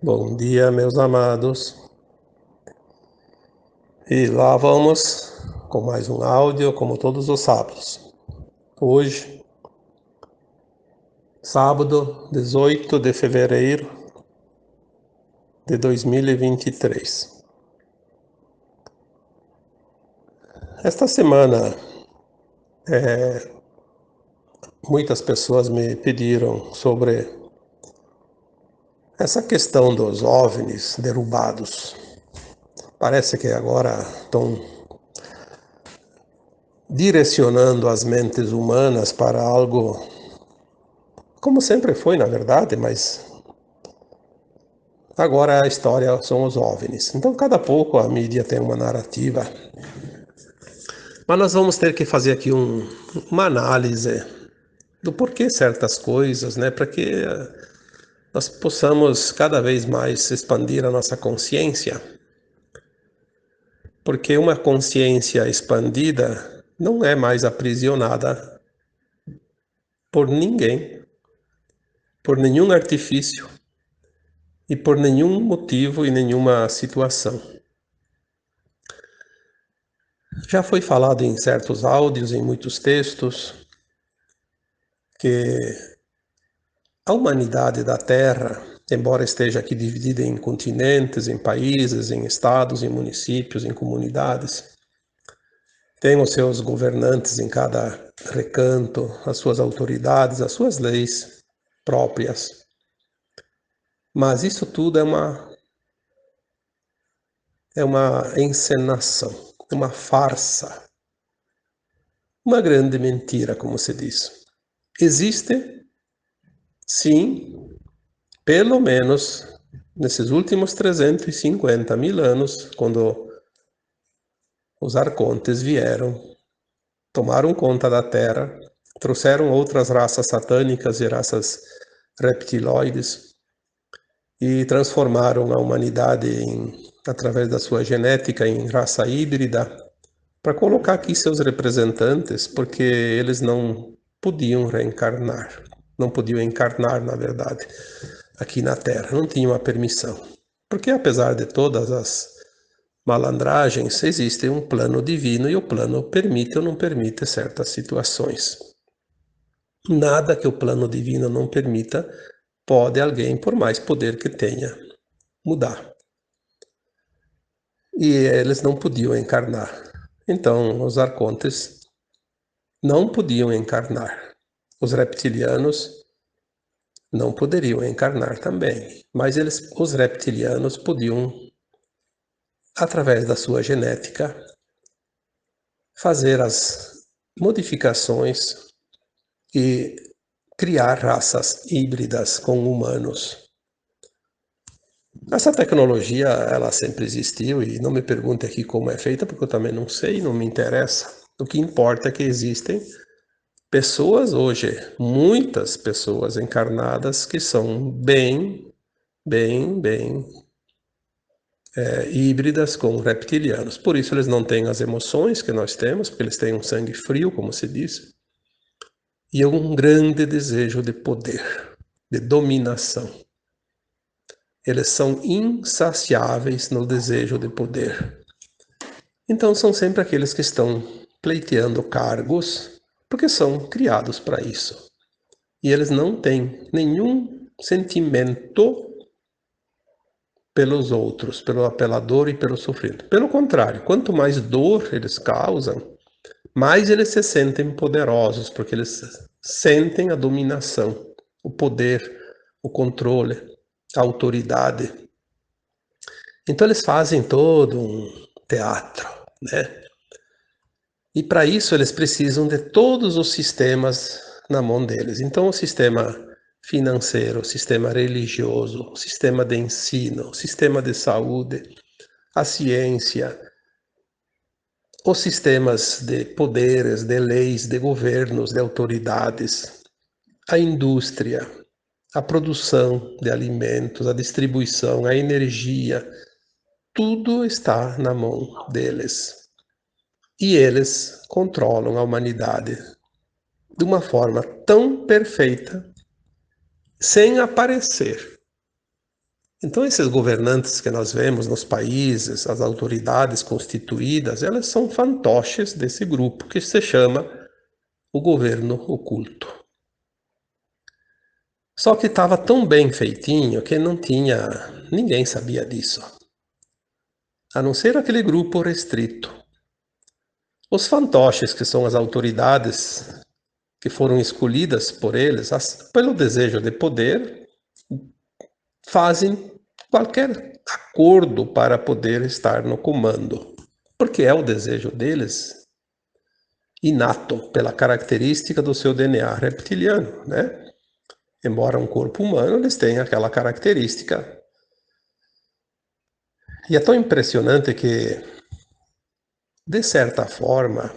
Bom dia, meus amados. E lá vamos com mais um áudio, como todos os sábados. Hoje, sábado 18 de fevereiro de 2023. Esta semana, muitas pessoas me pediram sobre essa questão dos OVNIs derrubados. Parece que agora estão direcionando as mentes humanas para algo, como sempre foi, na verdade, mas agora a história são os OVNIs. Então, cada pouco a mídia tem uma narrativa. Mas nós vamos ter que fazer aqui uma análise do porquê certas coisas, né? Para que nós possamos cada vez mais expandir a nossa consciência. Porque uma consciência expandida não é mais aprisionada por ninguém, por nenhum artifício e por nenhum motivo e nenhuma situação. Já foi falado em certos áudios, em muitos textos, que a humanidade da Terra, embora esteja aqui dividida em continentes, em países, em estados, em municípios, em comunidades, tem os seus governantes em cada recanto, as suas autoridades, as suas leis próprias. Mas isso tudo é uma encenação, uma farsa, uma grande mentira, como se diz. Existe, sim, pelo menos nesses últimos 350 mil anos, quando os arcontes vieram, tomaram conta da Terra, trouxeram outras raças satânicas e raças reptiloides e transformaram a humanidade através da sua genética em raça híbrida, para colocar aqui seus representantes, porque eles não podiam reencarnar, não podiam encarnar, na verdade, aqui na Terra, não tinham a permissão. Porque apesar de todas as malandragens, existe um plano divino e o plano permite ou não permite certas situações. Nada que o plano divino não permita pode alguém, por mais poder que tenha, mudar. E eles não podiam encarnar. Então, os arcontes não podiam encarnar. Os reptilianos não poderiam encarnar também. Mas os reptilianos podiam, através da sua genética, fazer as modificações e criar raças híbridas com humanos. Essa tecnologia, ela sempre existiu e não me pergunte aqui como é feita, porque eu também não sei, não me interessa. O que importa é que existem pessoas hoje, muitas pessoas encarnadas que são bem híbridas com reptilianos. Por isso eles não têm as emoções que nós temos, porque eles têm um sangue frio, como se diz, e um grande desejo de poder, de dominação. Eles são insaciáveis no desejo de poder. Então são sempre aqueles que estão pleiteando cargos, porque são criados para isso. E eles não têm nenhum sentimento pelos outros, pelo apelador e pelo sofrido. Pelo contrário, quanto mais dor eles causam, mais eles se sentem poderosos, porque eles sentem a dominação, o poder, o controle, a autoridade. Então eles fazem todo um teatro, né? E para isso eles precisam de todos os sistemas na mão deles. Então o sistema financeiro, o sistema religioso, o sistema de ensino, o sistema de saúde, a ciência, os sistemas de poderes, de leis, de governos, de autoridades, a indústria, a produção de alimentos, a distribuição, a energia, tudo está na mão deles. E eles controlam a humanidade de uma forma tão perfeita, sem aparecer. Então, esses governantes que nós vemos nos países, as autoridades constituídas, elas são fantoches desse grupo que se chama o governo oculto. Só que estava tão bem feitinho que ninguém sabia disso, a não ser aquele grupo restrito. Os fantoches, que são as autoridades que foram escolhidas por eles, pelo desejo de poder, fazem qualquer acordo para poder estar no comando, porque é o desejo deles, inato, pela característica do seu DNA reptiliano, né? Embora um corpo humano, eles têm aquela característica. E é tão impressionante que, de certa forma,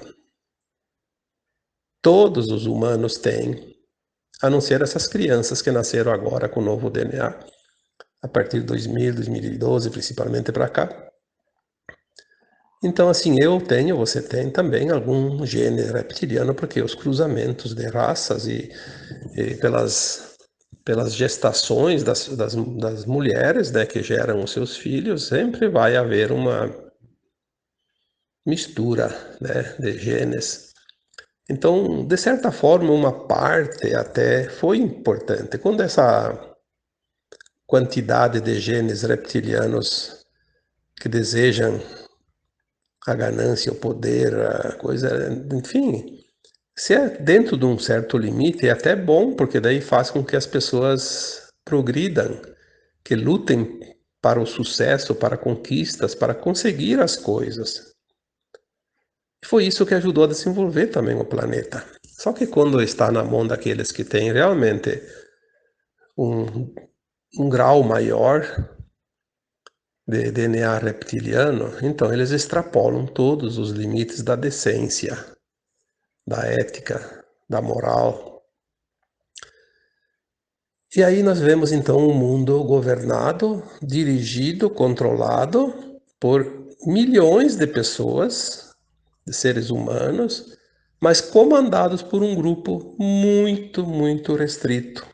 todos os humanos têm, a não ser essas crianças que nasceram agora com o novo DNA, a partir de 2000, 2012, principalmente para cá. Então, assim, eu tenho, você tem também algum gene reptiliano, porque os cruzamentos de raças e pelas gestações das mulheres, né, que geram os seus filhos, sempre vai haver uma mistura, né, de genes. Então, de certa forma, uma parte até foi importante. Quando essa quantidade de genes reptilianos que desejam a ganância, o poder, a coisa, enfim, se é dentro de um certo limite, é até bom, porque daí faz com que as pessoas progridam, que lutem para o sucesso, para conquistas, para conseguir as coisas. Foi isso que ajudou a desenvolver também o planeta. Só que quando está na mão daqueles que têm realmente um grau maior de DNA reptiliano, então eles extrapolam todos os limites da decência, da ética, da moral. E aí nós vemos então um mundo governado, dirigido, controlado por milhões de pessoas, de seres humanos, mas comandados por um grupo muito, muito restrito,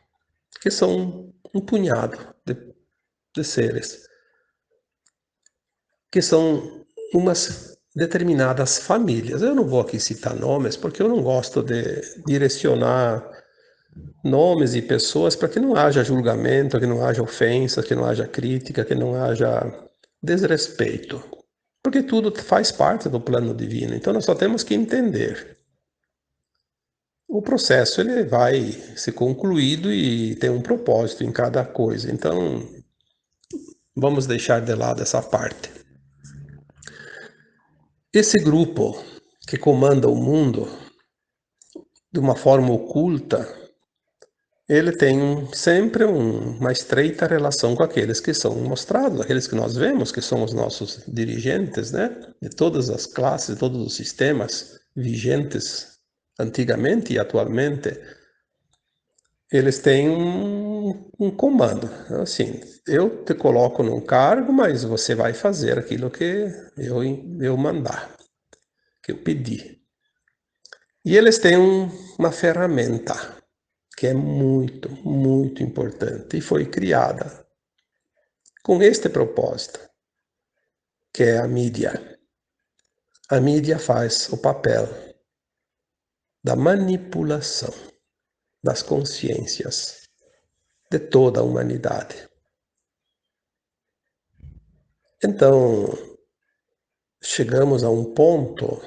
que são um punhado de seres, que são umas determinadas famílias. Eu não vou aqui citar nomes, porque eu não gosto de direcionar nomes e pessoas para que não haja julgamento, que não haja ofensa, que não haja crítica, que não haja desrespeito. Porque tudo faz parte do plano divino. Então nós só temos que entender. O processo ele vai ser concluído e tem um propósito em cada coisa. Então vamos deixar de lado essa parte. Esse grupo que comanda o mundo de uma forma oculta, ele tem sempre uma estreita relação com aqueles que são mostrados, aqueles que nós vemos, que são os nossos dirigentes, né? De todas as classes, todos os sistemas vigentes antigamente e atualmente, eles têm um comando. Assim, eu te coloco num cargo, mas você vai fazer aquilo que eu mandar, que eu pedi. E eles têm uma ferramenta que é muito, muito importante e foi criada com este propósito, que é a mídia. A mídia faz o papel da manipulação das consciências de toda a humanidade. Então, chegamos a um ponto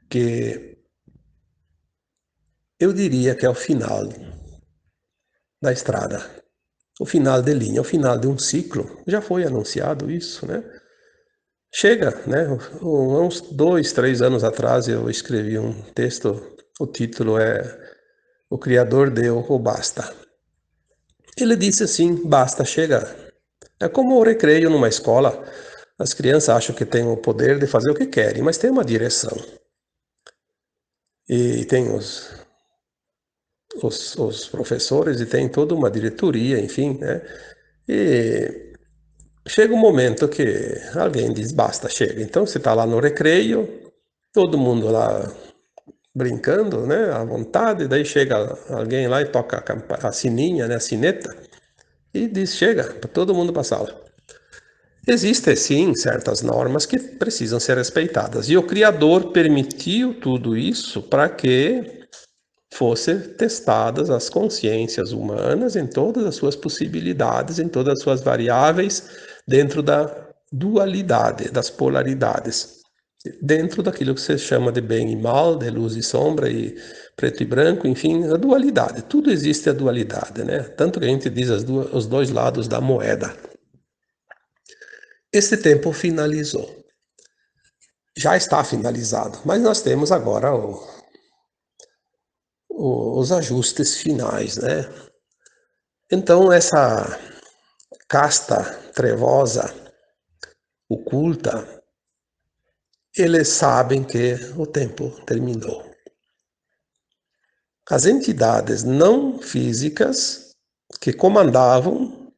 que eu diria que é o final da estrada, o final de linha, o final de um ciclo. Já foi anunciado isso, né? Chega, né? Uns 2, 3 anos atrás eu escrevi um texto, o título é O Criador deu o basta. Ele disse assim, basta, chega. É como o recreio numa escola. As crianças acham que têm o poder de fazer o que querem, mas tem uma direção. E tem os professores e tem toda uma diretoria, enfim, né? E chega um momento que alguém diz, basta, chega. Então você está lá no recreio, todo mundo lá brincando, né, à vontade, daí chega alguém lá e toca a sininha, né, a sineta, e diz: chega, para todo mundo para a sala. Existem, sim, certas normas que precisam ser respeitadas. E o Criador permitiu tudo isso para que fossem testadas as consciências humanas em todas as suas possibilidades, em todas as suas variáveis, dentro da dualidade, das polaridades. Dentro daquilo que se chama de bem e mal, de luz e sombra, e preto e branco, enfim, a dualidade. Tudo existe a dualidade, né? Tanto que a gente diz os dois lados da moeda. Esse tempo finalizou. Já está finalizado, mas nós temos agora os ajustes finais, né? Então, essa casta trevosa, oculta, eles sabem que o tempo terminou. As entidades não físicas que comandavam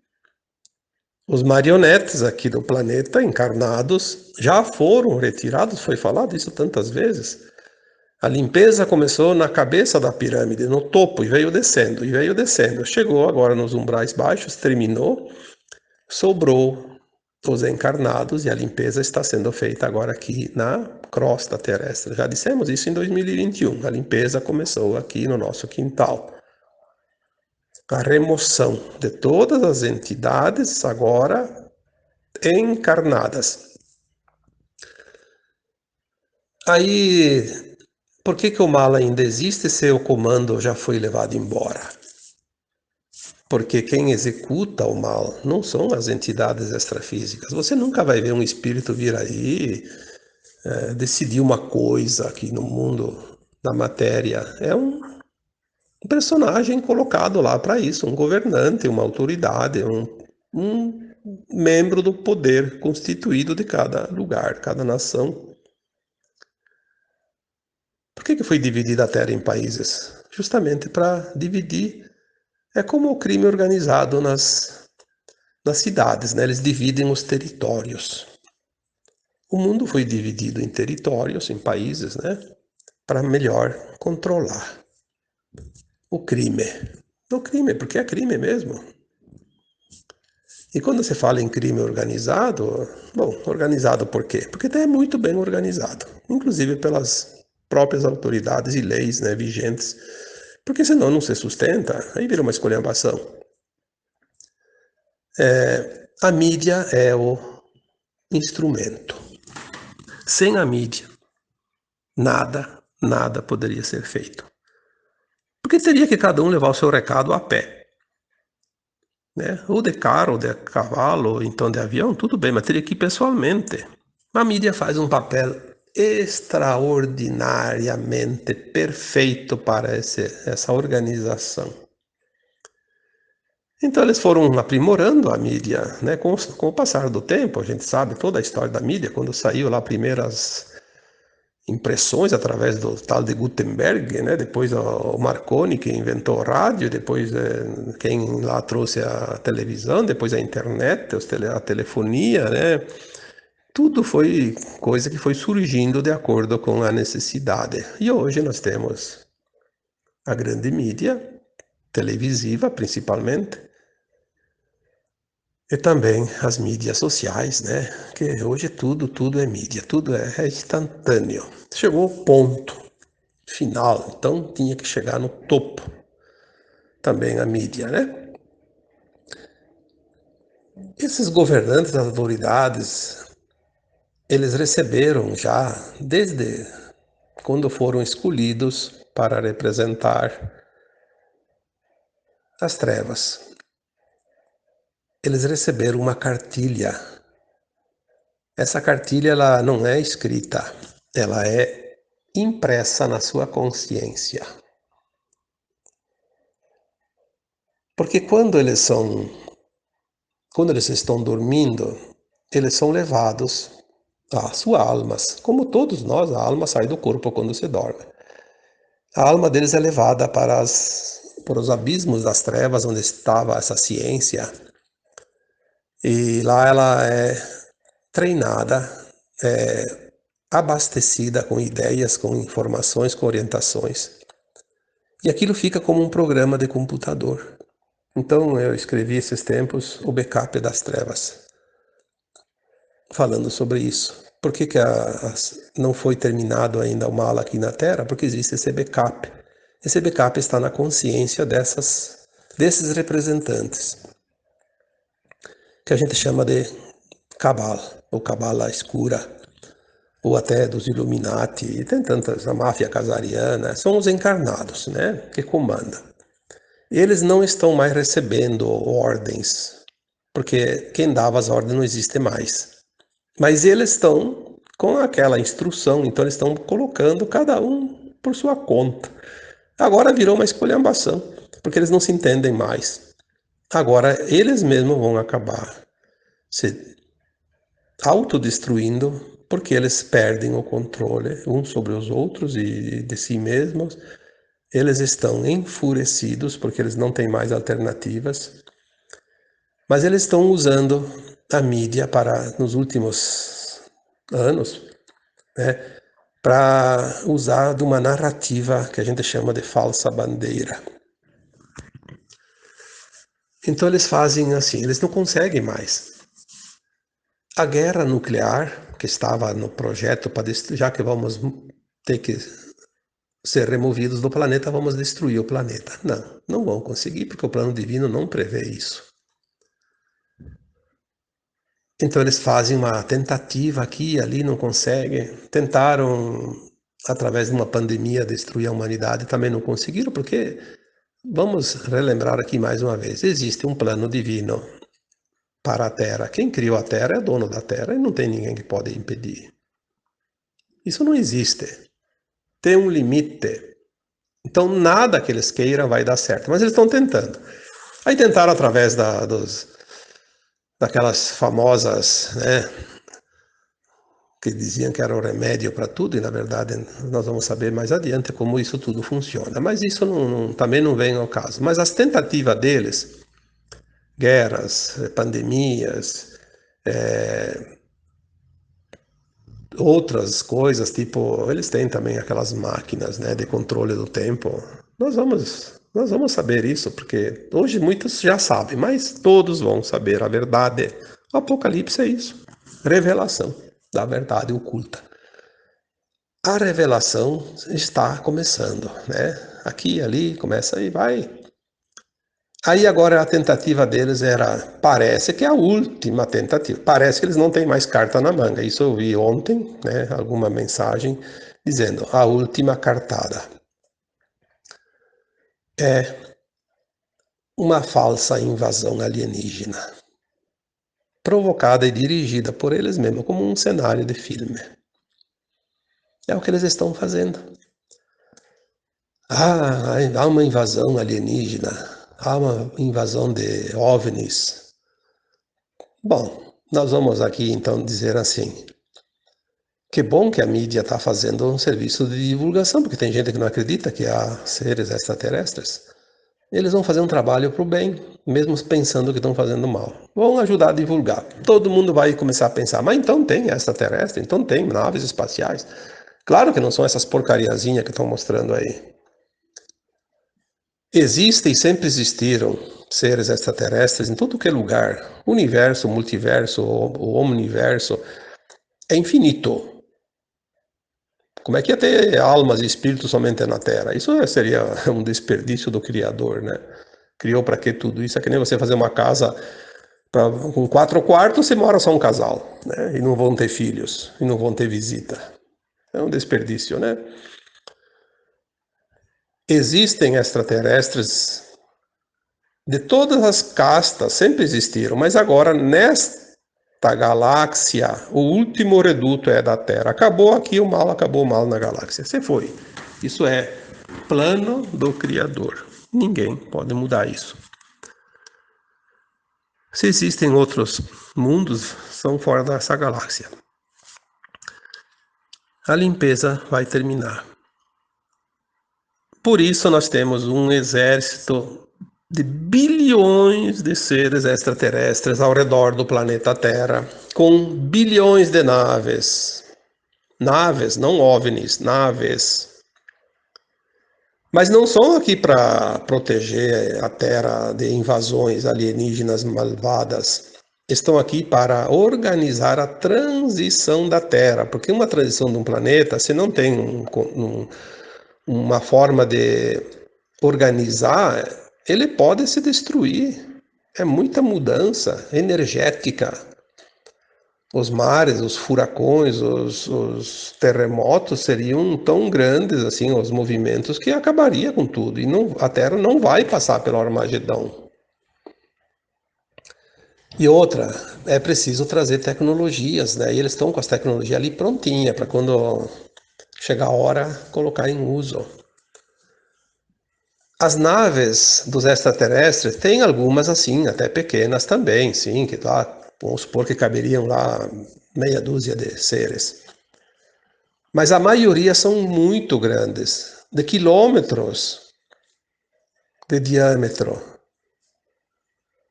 os marionetes aqui do planeta, encarnados, já foram retirados, foi falado isso tantas vezes. A limpeza começou na cabeça da pirâmide, no topo, e veio descendo, e veio descendo. Chegou agora nos umbrais baixos, terminou, sobrou os encarnados, e a limpeza está sendo feita agora aqui na crosta terrestre. Já dissemos isso em 2021, a limpeza começou aqui no nosso quintal. A remoção de todas as entidades agora encarnadas. Aí, por que o mal ainda existe se o comando já foi levado embora? Porque quem executa o mal não são as entidades extrafísicas. Você nunca vai ver um espírito vir aí decidir uma coisa aqui no mundo da matéria. É um personagem colocado lá para isso, um governante, uma autoridade, um membro do poder constituído de cada lugar, cada nação. Por que foi dividida a Terra em países? Justamente para dividir. É como o crime organizado nas cidades, né? Eles dividem os territórios. O mundo foi dividido em territórios, em países, né? Para melhor controlar o crime. O crime, porque é crime mesmo. E quando você fala em crime organizado, bom, organizado por quê? Porque é muito bem organizado, inclusive pelas próprias autoridades e leis, né, vigentes, porque senão não se sustenta, aí vira uma esculhambação. A mídia é o instrumento. Sem a mídia, nada poderia ser feito. Porque teria que cada um levar o seu recado a pé. Né? Ou de carro, ou de cavalo, ou então de avião, tudo bem, mas teria que ir pessoalmente. A mídia faz um papel extraordinariamente perfeito para essa organização. Então eles foram aprimorando a mídia, né? Com o passar do tempo, a gente sabe toda a história da mídia, quando saiu lá primeiras impressões através do tal de Gutenberg, né? Depois o Marconi que inventou o rádio, depois quem lá trouxe a televisão, depois a internet, a telefonia, né? Tudo foi coisa que foi surgindo de acordo com a necessidade. E hoje nós temos a grande mídia, televisiva principalmente, e também as mídias sociais, né? Que hoje tudo é mídia, tudo é instantâneo. Chegou ao ponto final, então tinha que chegar no topo também a mídia, né? Esses governantes, as autoridades, eles receberam já, desde quando foram escolhidos para representar as trevas, eles receberam uma cartilha. Essa cartilha ela não é escrita, ela é impressa na sua consciência. Porque quando eles estão dormindo, eles são levados às suas almas. Como todos nós, a alma sai do corpo quando se dorme. A alma deles é levada para os abismos das trevas, onde estava essa ciência. E lá ela é treinada, abastecida com ideias, com informações, com orientações. E aquilo fica como um programa de computador. Então eu escrevi esses tempos o Backup das Trevas, falando sobre isso. Por que não foi terminado ainda o mal aqui na Terra? Porque existe esse backup. Esse backup está na consciência desses representantes, que a gente chama de Cabala, ou Cabala escura, ou até dos Illuminati, e tem tantas, a máfia casariana, são os encarnados, né, que comandam. Eles não estão mais recebendo ordens, porque quem dava as ordens não existe mais. Mas eles estão com aquela instrução, então eles estão colocando cada um por sua conta. Agora virou uma esculhambação, porque eles não se entendem mais. Agora eles mesmos vão acabar se autodestruindo, porque eles perdem o controle uns sobre os outros e de si mesmos. Eles estão enfurecidos porque eles não têm mais alternativas, mas eles estão usando a mídia para, nos últimos anos, né, para usar de uma narrativa que a gente chama de falsa bandeira. Então eles fazem assim, eles não conseguem mais. A guerra nuclear, que estava no projeto para destruir, já que vamos ter que ser removidos do planeta, vamos destruir o planeta. Não, não vão conseguir, porque o plano divino não prevê isso. Então eles fazem uma tentativa aqui e ali, não conseguem. Tentaram, através de uma pandemia, destruir a humanidade, também não conseguiram, porque, vamos relembrar aqui mais uma vez, existe um plano divino para a Terra. Quem criou a Terra é dono da Terra e não tem ninguém que pode impedir. Isso não existe. Tem um limite. Então nada que eles queiram vai dar certo, mas eles estão tentando. Aí tentaram através daquelas famosas, né, que diziam que era o remédio para tudo, e na verdade nós vamos saber mais adiante como isso tudo funciona. Mas isso também não vem ao caso. Mas as tentativas deles, guerras, pandemias, outras coisas, tipo, eles têm também aquelas máquinas, né, de controle do tempo. Nós vamos saber isso, porque hoje muitos já sabem, mas todos vão saber a verdade. O Apocalipse é isso, revelação da verdade oculta. A revelação está começando, né? Aqui e ali, começa e vai. Aí agora a tentativa deles era, parece que é a última tentativa, parece que eles não têm mais carta na manga. Isso eu vi ontem, né? Alguma mensagem dizendo a última cartada. É uma falsa invasão alienígena, provocada e dirigida por eles mesmos, como um cenário de filme. É o que eles estão fazendo. Há uma invasão alienígena, há uma invasão de OVNIs. Bom, nós vamos aqui então dizer assim, que bom que a mídia está fazendo um serviço de divulgação, porque tem gente que não acredita que há seres extraterrestres. Eles vão fazer um trabalho para o bem, mesmo pensando que estão fazendo mal. Vão ajudar a divulgar. Todo mundo vai começar a pensar, mas então tem extraterrestre, então tem naves espaciais. Claro que não são essas porcariazinhas que estão mostrando aí. Existem e sempre existiram seres extraterrestres em todo que é lugar. O universo, o multiverso, o omniverso é infinito. Como é que ia ter almas e espíritos somente na Terra? Isso seria um desperdício do Criador, né? Criou para que tudo isso? É que nem você fazer uma casa com 4 quartos, você mora só um casal, né? E não vão ter filhos, e não vão ter visita. É um desperdício, né? Existem extraterrestres de todas as castas, sempre existiram, mas agora nesta galáxia, o último reduto é da Terra. Acabou o mal na galáxia. Você foi. Isso é plano do Criador. Ninguém pode mudar isso. Se existem outros mundos, são fora dessa galáxia. A limpeza vai terminar. Por isso nós temos um exército de bilhões de seres extraterrestres ao redor do planeta Terra, com bilhões de naves. Naves, não OVNIs, naves. Mas não são aqui para proteger a Terra de invasões alienígenas malvadas. Estão aqui para organizar a transição da Terra, porque uma transição de um planeta, se não tem uma forma de organizar, ele pode se destruir. É muita mudança energética. Os mares, os furacões, os terremotos seriam tão grandes assim, os movimentos, que acabaria com tudo. E não, a Terra não vai passar pelo Armagedão. E outra, é preciso trazer tecnologias, né? E eles estão com as tecnologias ali prontinha para quando chegar a hora colocar em uso. As naves dos extraterrestres tem algumas assim, até pequenas também, sim, que lá, vamos supor que caberiam lá meia dúzia de seres. Mas a maioria são muito grandes, de quilômetros de diâmetro.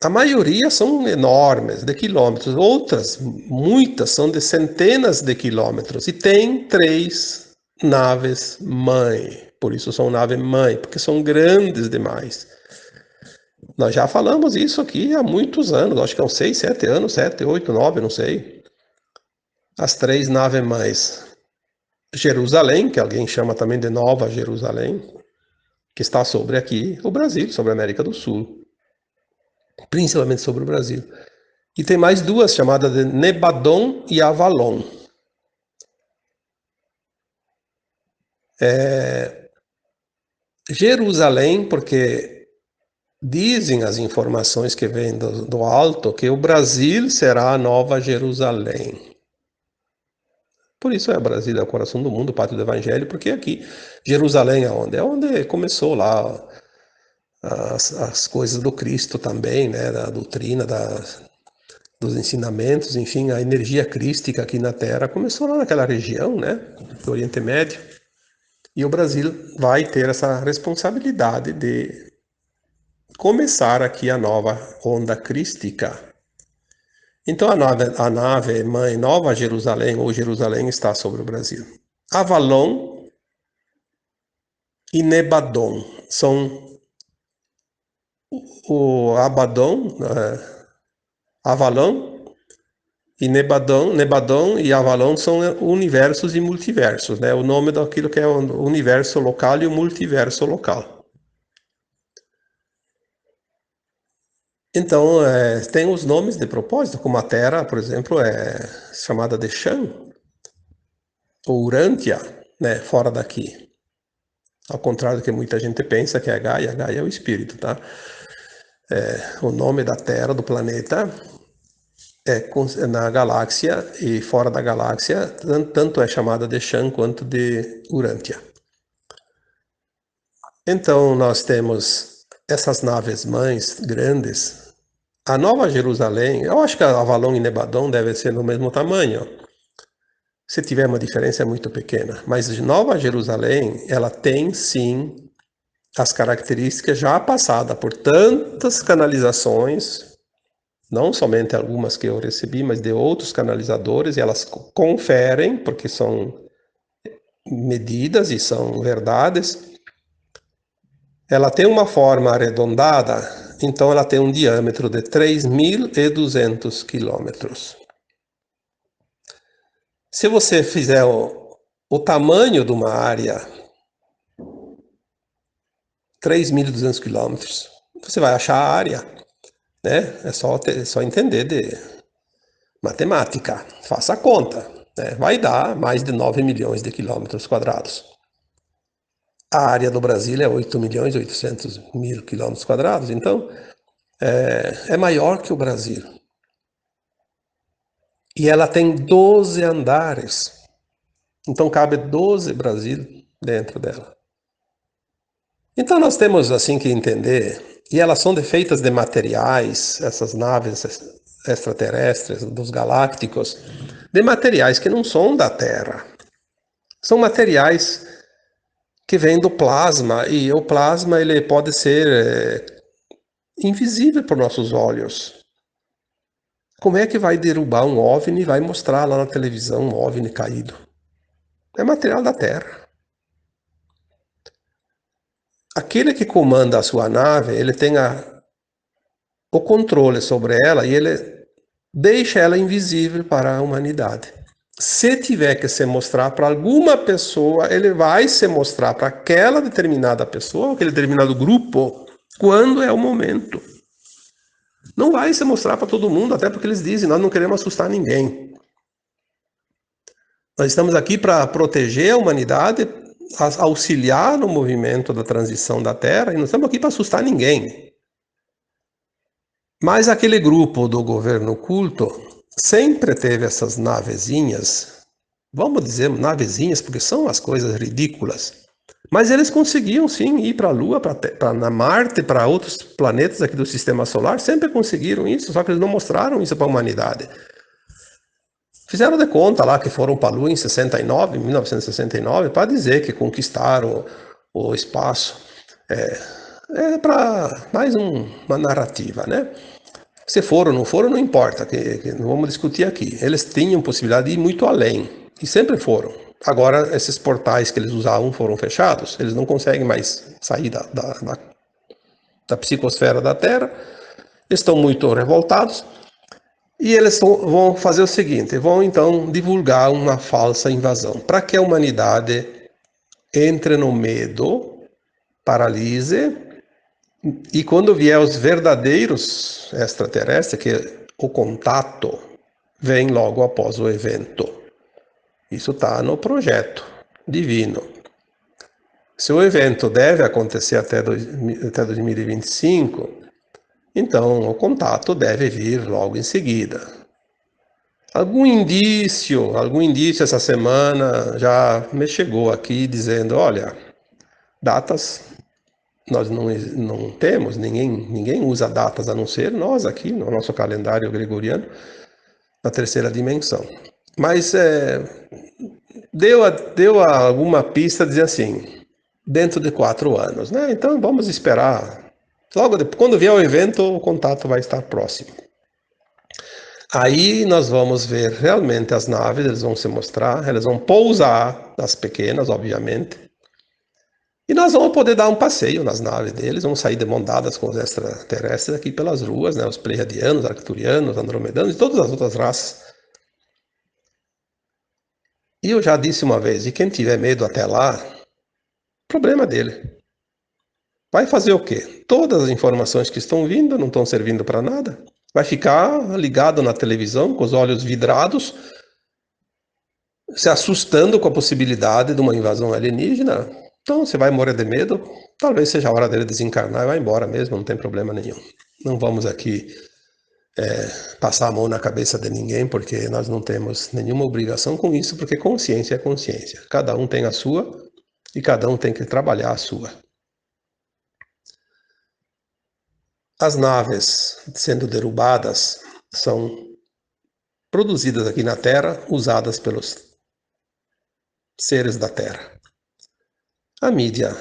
A maioria são enormes, de quilômetros. Outras, muitas, são de centenas de quilômetros. E tem 3 naves mãe. Por isso são nave mãe, porque são grandes demais. Nós já falamos isso aqui há muitos anos, acho que há uns 6, 7 anos, 7, 8, 9, não sei. As 3 naves mães. Jerusalém, que alguém chama também de Nova Jerusalém, que está sobre aqui o Brasil, sobre a América do Sul, principalmente sobre o Brasil. E tem mais 2 chamadas de Nebadon e Avalon. Jerusalém, porque dizem as informações que vêm do alto que o Brasil será a Nova Jerusalém. Por isso o Brasil é o coração do mundo, o pátrio do Evangelho, porque aqui, Jerusalém é onde? É onde começou lá as coisas do Cristo também, né? Da doutrina, dos ensinamentos, enfim, a energia crística aqui na Terra começou lá naquela região, né? Do Oriente Médio. E o Brasil vai ter essa responsabilidade de começar aqui a nova onda crística. Então a nave mãe Nova Jerusalém ou Jerusalém está sobre o Brasil. Avalon e Nebadon são o Abaddon, Avalon e Nebadon e Avalon são universos e multiversos, né? O nome daquilo que é o universo local e o multiverso local. Então, tem os nomes de propósito, como a Terra, por exemplo, é chamada de Shan, ou Urântia, né? Fora daqui. Ao contrário do que muita gente pensa, que é Gaia é o espírito, tá? O nome da Terra, do planeta, na galáxia e fora da galáxia, tanto é chamada de Shan quanto de Urântia. Então, nós temos essas naves mães grandes. A Nova Jerusalém, eu acho que a Avalon e Nebadon devem ser do mesmo tamanho. Se tiver uma diferença, é muito pequena. Mas Nova Jerusalém, ela tem sim as características já passadas por tantas canalizações, não somente algumas que eu recebi, mas de outros canalizadores, e elas conferem, porque são medidas e são verdades. Ela tem uma forma arredondada, então ela tem um diâmetro de 3.200 quilômetros. Se você fizer o tamanho de uma área, 3.200 quilômetros, você vai achar a área, né? É só entender de matemática, faça a conta, né? Vai dar mais de 9 milhões de quilômetros quadrados. A área do Brasil é 8.800.000 quilômetros quadrados, então é maior que o Brasil. E ela tem 12 andares, então cabe 12 Brasil dentro dela. Então nós temos assim que entender, e elas são feitas de materiais, essas naves extraterrestres, dos galácticos, de materiais que não são da Terra. São materiais que vêm do plasma, e o plasma ele pode ser invisível para nossos olhos. Como é que vai derrubar um OVNI e vai mostrar lá na televisão um OVNI caído? É material da Terra. aquele que comanda a sua nave, ele tem o controle sobre ela e ele deixa ela invisível para a humanidade. Se tiver que se mostrar para alguma pessoa, ele vai se mostrar para aquela determinada pessoa, aquele determinado grupo, quando é o momento. Não vai se mostrar para todo mundo, até porque eles dizem, nós não queremos assustar ninguém. Nós estamos aqui para proteger a humanidade, auxiliar no movimento da transição da Terra, e não estamos aqui para assustar ninguém. Mas aquele grupo do governo oculto sempre teve essas navezinhas, vamos dizer navezinhas, porque são as coisas ridículas. Mas eles conseguiam sim ir para a Lua, para Marte, para outros planetas aqui do Sistema Solar, sempre conseguiram isso, só que eles não mostraram isso para a humanidade. Fizeram de conta lá que foram para a Lua em 69, 1969, para dizer que conquistaram o espaço. É para mais uma narrativa, né? Se foram ou não foram, não importa, que não vamos discutir aqui. Eles tinham possibilidade de ir muito além, e sempre foram. Agora, esses portais que eles usavam foram fechados, eles não conseguem mais sair da psicosfera da Terra, estão muito revoltados, e eles vão fazer o seguinte, vão então divulgar uma falsa invasão, para que a humanidade entre no medo, paralise, e quando vier os verdadeiros extraterrestres, que o contato vem logo após o evento. Isso está no projeto divino. Se o evento deve acontecer até 2025, então o contato deve vir logo em seguida. Algum indício essa semana já me chegou aqui dizendo, olha, datas nós não temos, ninguém usa datas a não ser nós aqui no nosso calendário gregoriano, na terceira dimensão. Mas deu alguma pista dizendo assim, dentro de 4 anos, né? Então vamos esperar. Logo depois, quando vier o evento, o contato vai estar próximo. Aí nós vamos ver realmente as naves, eles vão se mostrar, elas vão pousar, as pequenas, obviamente, e nós vamos poder dar um passeio nas naves deles, vamos sair de mão dadas com os extraterrestres aqui pelas ruas, né? Os pleiadianos, arcturianos, andromedanos e todas as outras raças. E eu já disse uma vez, e quem tiver medo até lá, problema dele. Vai fazer o quê? Todas as informações que estão vindo não estão servindo para nada. Vai ficar ligado na televisão, com os olhos vidrados, se assustando com a possibilidade de uma invasão alienígena. Então você vai morrer de medo, talvez seja a hora dele desencarnar e vai embora mesmo, não tem problema nenhum. Não vamos aqui passar a mão na cabeça de ninguém, porque nós não temos nenhuma obrigação com isso, porque consciência é consciência. Cada um tem a sua e cada um tem que trabalhar a sua. As naves sendo derrubadas são produzidas aqui na Terra, usadas pelos seres da Terra. A mídia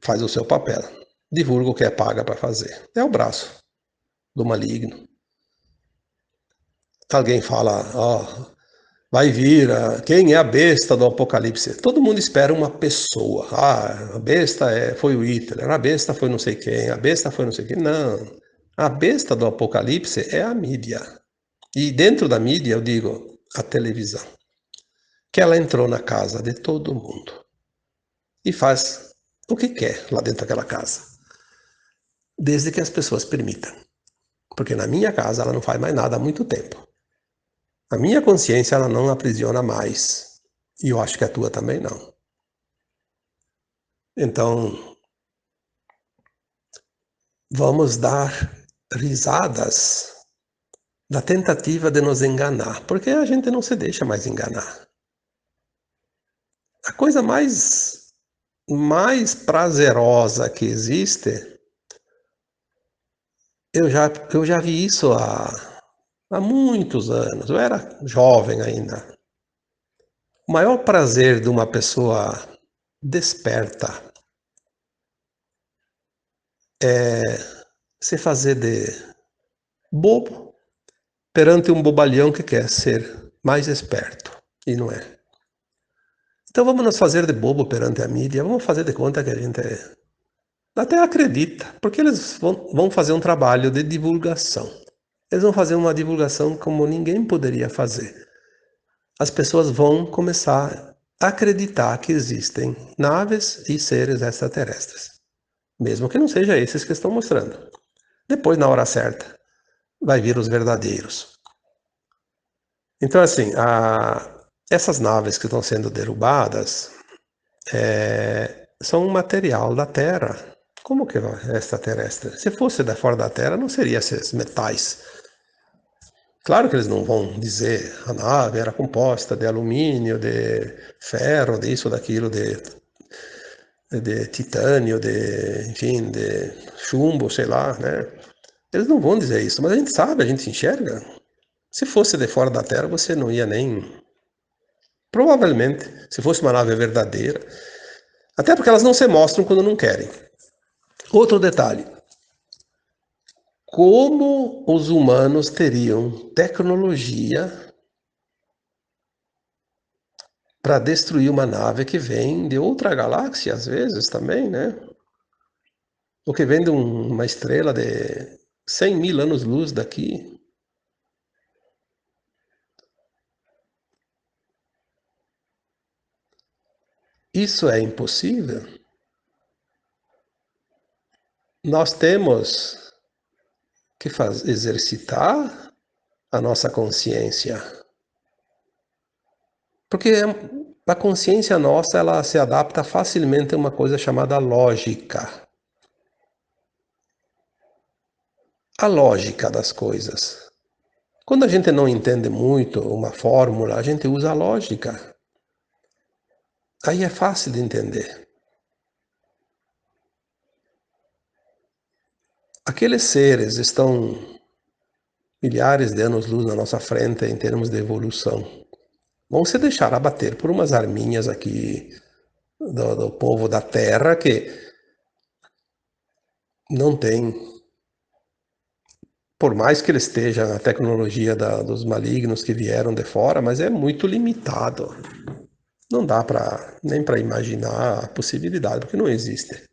faz o seu papel, divulga o que é paga para fazer. É o braço do maligno. Alguém fala, vai vir, quem é a besta do Apocalipse? Todo mundo espera uma pessoa. A besta foi o Hitler, a besta foi não sei quem, a besta foi não sei quem. Não, a besta do Apocalipse é a mídia. E dentro da mídia, eu digo, a televisão. Que ela entrou na casa de todo mundo. E faz o que quer lá dentro daquela casa. Desde que as pessoas permitam. Porque na minha casa ela não faz mais nada há muito tempo. A minha consciência ela não aprisiona mais. E eu acho que a tua também não. Então, vamos dar risadas da tentativa de nos enganar, porque a gente não se deixa mais enganar. A coisa mais prazerosa que existe, eu já vi isso há muitos anos, eu era jovem ainda. O maior prazer de uma pessoa desperta é se fazer de bobo perante um bobalhão que quer ser mais esperto, e não é. Então vamos nos fazer de bobo perante a mídia, vamos fazer de conta que a gente Até acredita, porque eles vão fazer um trabalho de divulgação. Eles vão fazer uma divulgação como ninguém poderia fazer. As pessoas vão começar a acreditar que existem naves e seres extraterrestres, mesmo que não seja esses que estão mostrando. Depois, na hora certa, vai vir os verdadeiros. Então, assim, essas naves que estão sendo derrubadas são um material da Terra. Como que é extraterrestre? Se fosse da fora da Terra, não seria esses metais. Claro que eles não vão dizer a nave era composta de alumínio, de ferro, disso, daquilo, de titânio, enfim, de chumbo, sei lá, né? Eles não vão dizer isso, mas a gente sabe, a gente enxerga. Se fosse de fora da Terra, você não ia nem... Provavelmente, se fosse uma nave verdadeira. Até porque elas não se mostram quando não querem. Outro detalhe. Como os humanos teriam tecnologia para destruir uma nave que vem de outra galáxia, às vezes, também, né? Ou que vem de uma estrela de 100 mil anos-luz daqui. Isso é impossível. Nós temos que exercitar a nossa consciência. Porque a consciência nossa, ela se adapta facilmente a uma coisa chamada lógica. A lógica das coisas. Quando a gente não entende muito uma fórmula, a gente usa a lógica. Aí é fácil de entender. Aqueles seres estão milhares de anos-luz na nossa frente em termos de evolução. Vão se deixar abater por umas arminhas aqui do povo da Terra que não tem, por mais que ele esteja na tecnologia dos malignos que vieram de fora, mas é muito limitado. Não dá nem para imaginar a possibilidade, porque não existe.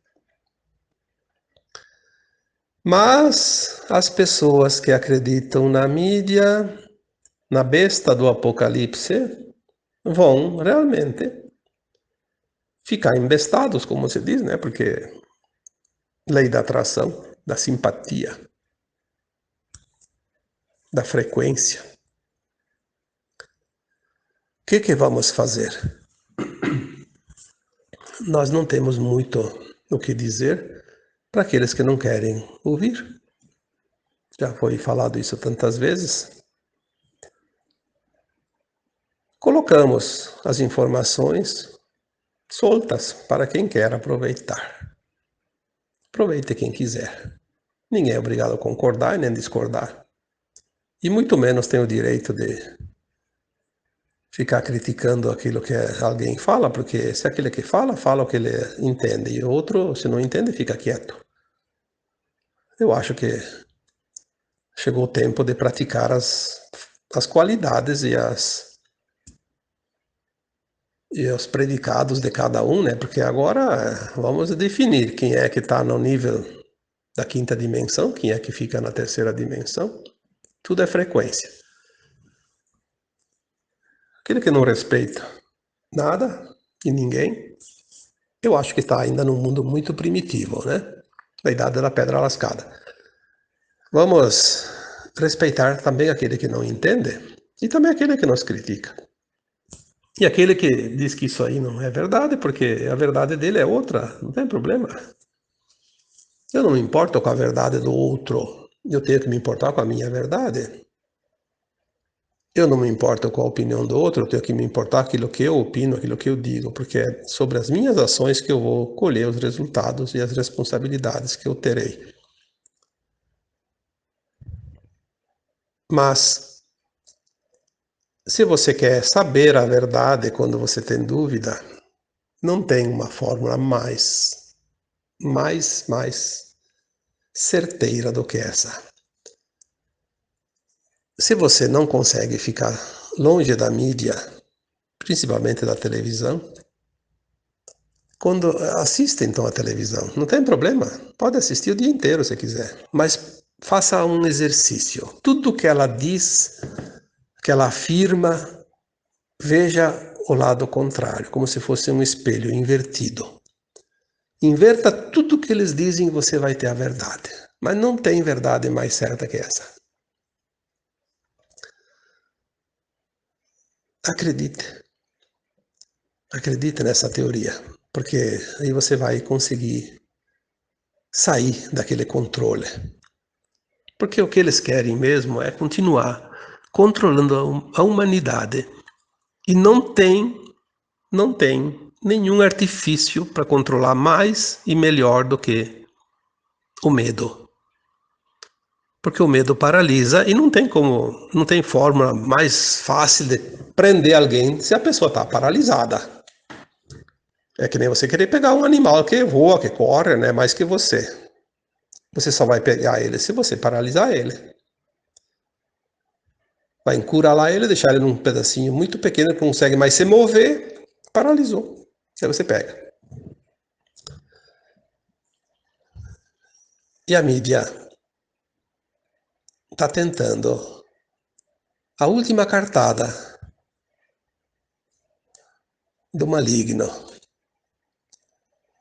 Mas as pessoas que acreditam na mídia, na besta do apocalipse, vão realmente ficar embestados, como se diz, né? Porque lei da atração, da simpatia, da frequência. O que vamos fazer? Nós não temos muito o que dizer para aqueles que não querem ouvir. Já foi falado isso tantas vezes. Colocamos as informações soltas para quem quer aproveitar. Aproveite quem quiser. Ninguém é obrigado a concordar e nem discordar. E muito menos tem o direito de ficar criticando aquilo que alguém fala, porque se aquele que fala, fala o que ele entende, e o outro, se não entende, fica quieto. Eu acho que chegou o tempo de praticar as qualidades e os predicados de cada um, né? Porque agora vamos definir quem é que está no nível da quinta dimensão, quem é que fica na terceira dimensão. Tudo é frequência. Aquele que não respeita nada e ninguém, eu acho que está ainda num mundo muito primitivo, né? Da idade da pedra lascada. Vamos respeitar também aquele que não entende e também aquele que nos critica. E aquele que diz que isso aí não é verdade, porque a verdade dele é outra, não tem problema. Eu não me importo com a verdade do outro, eu tenho que me importar com a minha verdade. Eu não me importo com a opinião do outro, eu tenho que me importar com aquilo que eu opino, aquilo que eu digo, porque é sobre as minhas ações que eu vou colher os resultados e as responsabilidades que eu terei. Mas, se você quer saber a verdade quando você tem dúvida, não tem uma fórmula mais certeira do que essa. Se você não consegue ficar longe da mídia, principalmente da televisão, Quando assiste então a televisão, não tem problema, pode assistir o dia inteiro se quiser, mas faça um exercício. Tudo que ela diz, que ela afirma, veja o lado contrário, como se fosse um espelho invertido. Inverta tudo que eles dizem e você vai ter a verdade. Mas não tem verdade mais certa que essa. Acredite. Acredite nessa teoria, porque aí você vai conseguir sair daquele controle. Porque o que eles querem mesmo é continuar controlando a humanidade. E não tem nenhum artifício para controlar mais e melhor do que o medo. Porque o medo paralisa e não tem fórmula mais fácil de prender alguém se a pessoa está paralisada. É que nem você querer pegar um animal que voa, que corre, né, mais que você. Você só vai pegar ele se você paralisar ele. Vai encurralar ele, deixar ele num pedacinho muito pequeno que não consegue mais se mover, paralisou. Aí você pega. E a mídia está tentando a última cartada do maligno,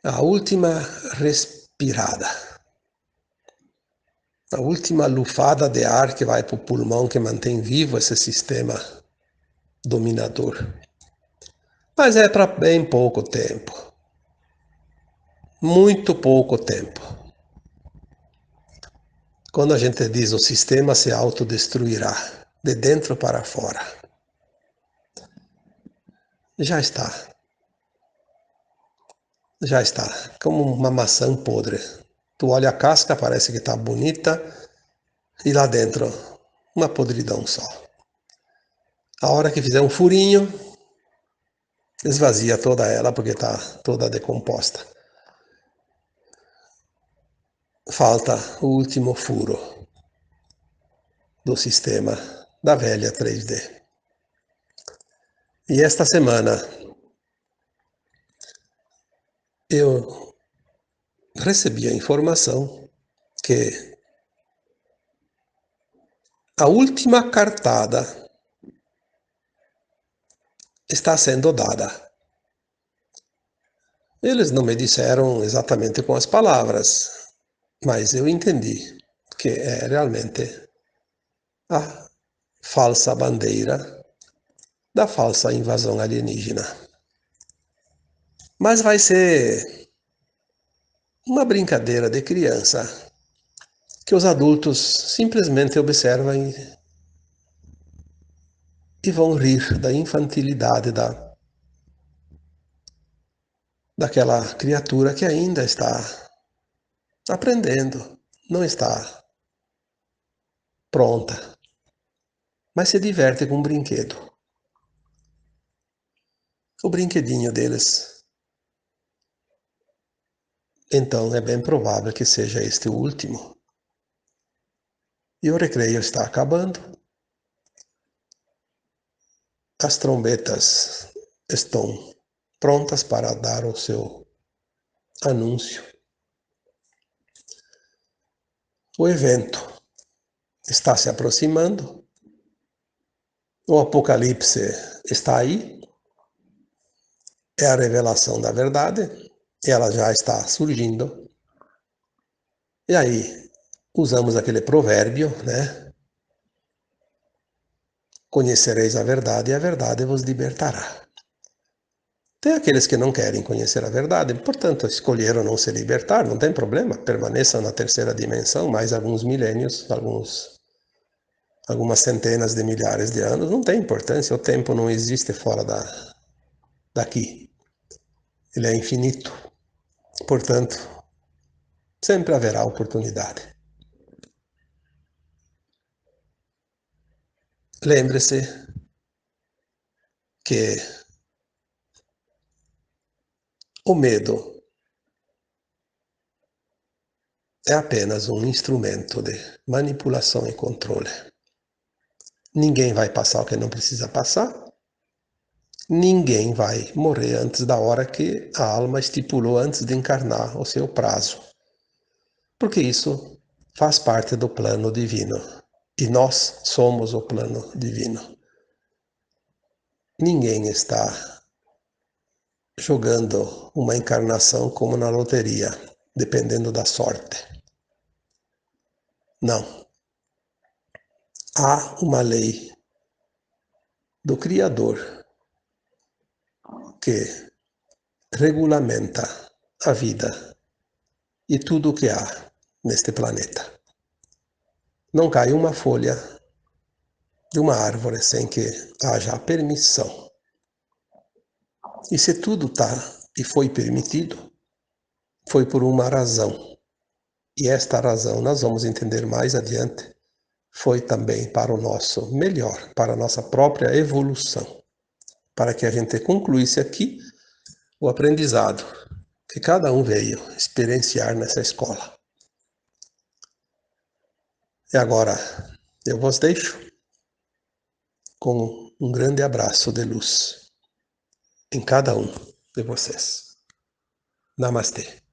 a última respirada, a última lufada de ar que vai para o pulmão que mantém vivo esse sistema dominador. Mas é para bem pouco tempo. Muito pouco tempo. Quando a gente diz o sistema se autodestruirá, de dentro para fora, já está. Já está. Como uma maçã podre. Tu olha a casca, parece que está bonita, e lá dentro, uma podridão só. A hora que fizer um furinho, esvazia toda ela, porque está toda decomposta. Falta o último furo do sistema da velha 3D. E esta semana eu recebi a informação que a última cartada está sendo dada. Eles não me disseram exatamente com as palavras, mas eu entendi que é realmente a falsa bandeira da falsa invasão alienígena. Mas vai ser uma brincadeira de criança que os adultos simplesmente observam e vão rir da infantilidade daquela criatura que ainda está aprendendo, não está pronta, mas se diverte com um brinquedo. O brinquedinho deles. Então é bem provável que seja este o último. E o recreio está acabando. As trombetas estão prontas para dar o seu anúncio. O evento está se aproximando. O apocalipse está aí. É a revelação da verdade. Ela já está surgindo. E aí, usamos aquele provérbio, né? Conhecereis a verdade e a verdade vos libertará. Tem aqueles que não querem conhecer a verdade, portanto, escolheram não se libertar, não tem problema, permaneçam na terceira dimensão mais alguns milênios, algumas centenas de milhares de anos, não tem importância, o tempo não existe fora daqui. Ele é infinito. Portanto, sempre haverá oportunidade. Lembre-se que o medo é apenas um instrumento de manipulação e controle. Ninguém vai passar o que não precisa passar. ninguém vai morrer antes da hora que a alma estipulou antes de encarnar o seu prazo. Porque isso faz parte do plano divino. E nós somos o plano divino. Ninguém está jogando uma encarnação como na loteria, dependendo da sorte. Não. Há uma lei do Criador que regulamenta a vida e tudo o que há neste planeta. Não cai uma folha de uma árvore sem que haja a permissão. E se tudo está e foi permitido, foi por uma razão. E esta razão, nós vamos entender mais adiante, foi também para o nosso melhor, para a nossa própria evolução, para que a gente concluísse aqui o aprendizado que cada um veio experienciar nessa escola. E agora eu vos deixo com um grande abraço de luz em cada um de vocês. Namastê.